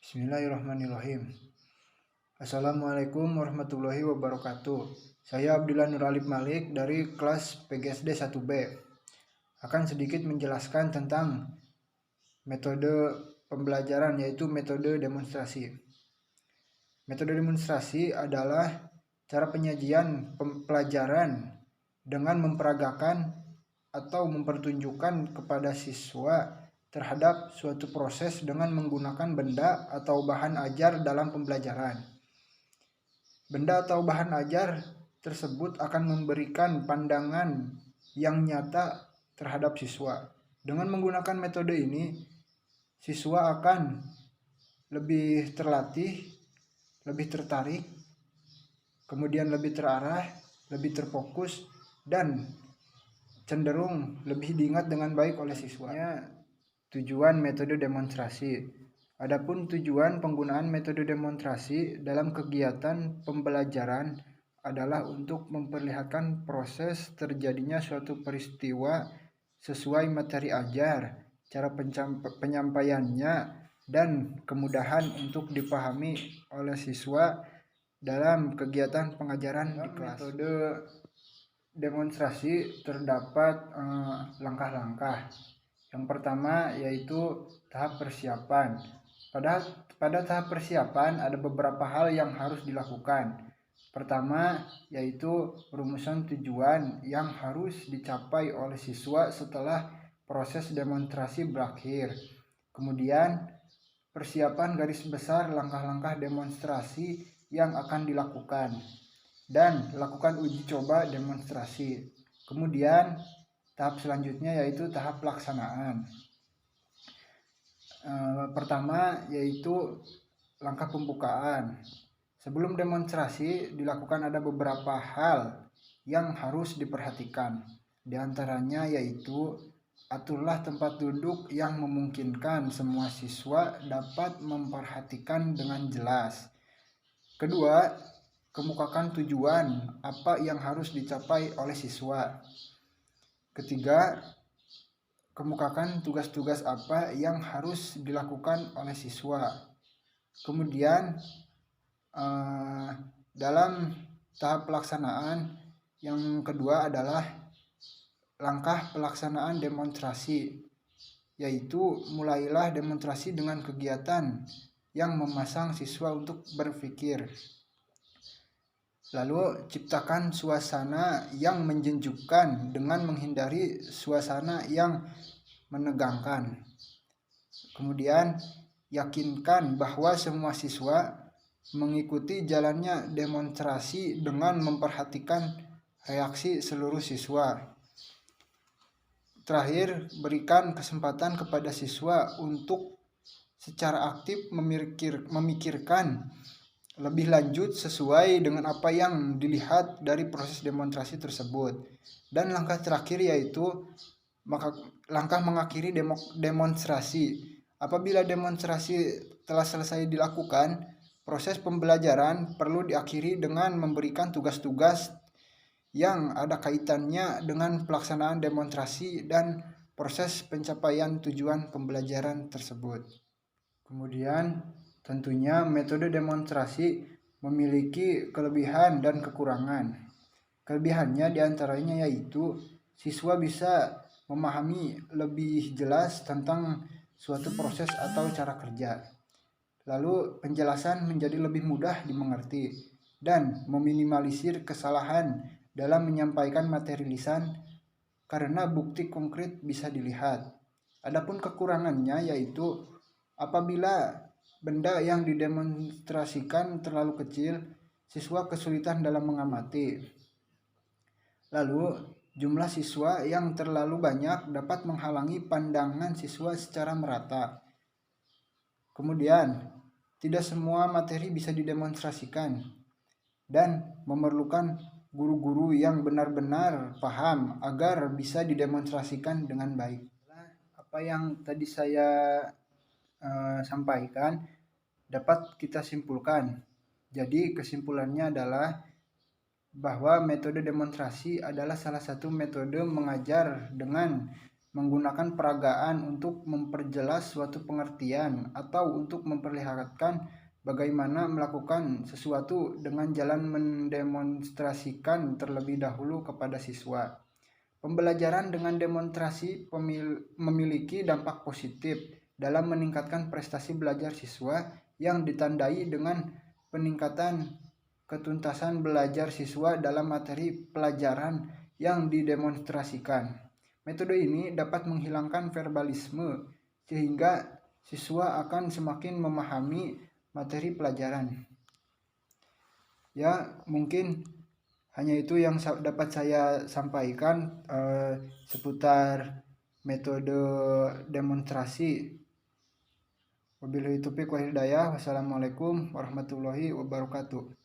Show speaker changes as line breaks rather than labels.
Bismillahirrahmanirrahim. Assalamualaikum warahmatullahi wabarakatuh. Saya Abdullah Nur Alif Malik dari kelas PGSD 1B. Akan sedikit menjelaskan tentang metode pembelajaran, yaitu metode demonstrasi. Metode demonstrasi adalah cara penyajian pelajaran dengan memperagakan atau mempertunjukkan kepada siswa terhadap suatu proses dengan menggunakan benda atau bahan ajar dalam pembelajaran. Benda atau bahan ajar tersebut akan memberikan pandangan yang nyata terhadap siswa. Dengan menggunakan metode ini, siswa akan lebih terlatih, lebih tertarik, kemudian lebih terarah, lebih terfokus, dan cenderung lebih diingat dengan baik oleh siswanya. Tujuan metode demonstrasi. Adapun tujuan penggunaan metode demonstrasi dalam kegiatan pembelajaran adalah untuk memperlihatkan proses terjadinya suatu peristiwa sesuai materi ajar, cara penyampaiannya, dan kemudahan untuk dipahami oleh siswa dalam kegiatan pengajaran di kelas. Metode demonstrasi terdapat langkah-langkah. Yang pertama yaitu tahap persiapan. Pada tahap persiapan ada beberapa hal yang harus dilakukan. Pertama yaitu rumusan tujuan yang harus dicapai oleh siswa setelah proses demonstrasi berakhir. Kemudian persiapan garis besar langkah-langkah demonstrasi yang akan dilakukan, dan lakukan uji coba demonstrasi. Kemudian tahap selanjutnya yaitu tahap pelaksanaan. Pertama yaitu langkah pembukaan. Sebelum demonstrasi dilakukan ada beberapa hal yang harus diperhatikan. Di antaranya yaitu aturlah tempat duduk yang memungkinkan semua siswa dapat memperhatikan dengan jelas. Kedua, kemukakan tujuan apa yang harus dicapai oleh siswa. Ketiga, kemukakan tugas-tugas apa yang harus dilakukan oleh siswa. Kemudian dalam tahap pelaksanaan yang kedua adalah langkah pelaksanaan demonstrasi, yaitu mulailah demonstrasi dengan kegiatan yang memasang siswa untuk berpikir. Lalu ciptakan suasana yang menjejukkan dengan menghindari suasana yang menegangkan. Kemudian yakinkan bahwa semua siswa mengikuti jalannya demonstrasi dengan memperhatikan reaksi seluruh siswa. Terakhir, berikan kesempatan kepada siswa untuk secara aktif memikirkan lebih lanjut sesuai dengan apa yang dilihat dari proses demonstrasi tersebut. Dan langkah terakhir yaitu langkah mengakhiri demonstrasi. Apabila demonstrasi telah selesai dilakukan, proses pembelajaran perlu diakhiri dengan memberikan tugas-tugas yang ada kaitannya dengan pelaksanaan demonstrasi dan proses pencapaian tujuan pembelajaran tersebut. Kemudian tentunya metode demonstrasi memiliki kelebihan dan kekurangan. Kelebihannya diantaranya yaitu siswa bisa memahami lebih jelas tentang suatu proses atau cara kerja. Lalu penjelasan menjadi lebih mudah dimengerti dan meminimalisir kesalahan dalam menyampaikan materi lisan karena bukti konkret bisa dilihat. Adapun kekurangannya yaitu apabila benda yang didemonstrasikan terlalu kecil, siswa kesulitan dalam mengamati. Lalu, jumlah siswa yang terlalu banyak dapat menghalangi pandangan siswa secara merata. Kemudian, tidak semua materi bisa didemonstrasikan dan memerlukan guru-guru yang benar-benar paham agar bisa didemonstrasikan dengan baik. Apa yang tadi saya sampaikan dapat kita simpulkan. Jadi kesimpulannya adalah bahwa metode demonstrasi adalah salah satu metode mengajar dengan menggunakan peragaan untuk memperjelas suatu pengertian atau untuk memperlihatkan bagaimana melakukan sesuatu dengan jalan mendemonstrasikan terlebih dahulu kepada siswa. Pembelajaran dengan demonstrasi memiliki dampak positif dalam meningkatkan prestasi belajar siswa yang ditandai dengan peningkatan ketuntasan belajar siswa dalam materi pelajaran yang didemonstrasikan. Metode ini dapat menghilangkan verbalisme sehingga siswa akan semakin memahami materi pelajaran. Ya, mungkin hanya itu yang dapat saya sampaikan seputar metode demonstrasi. Wabillahi taufiq wal hidayah. Wassalamualaikum warahmatullahi wabarakatuh.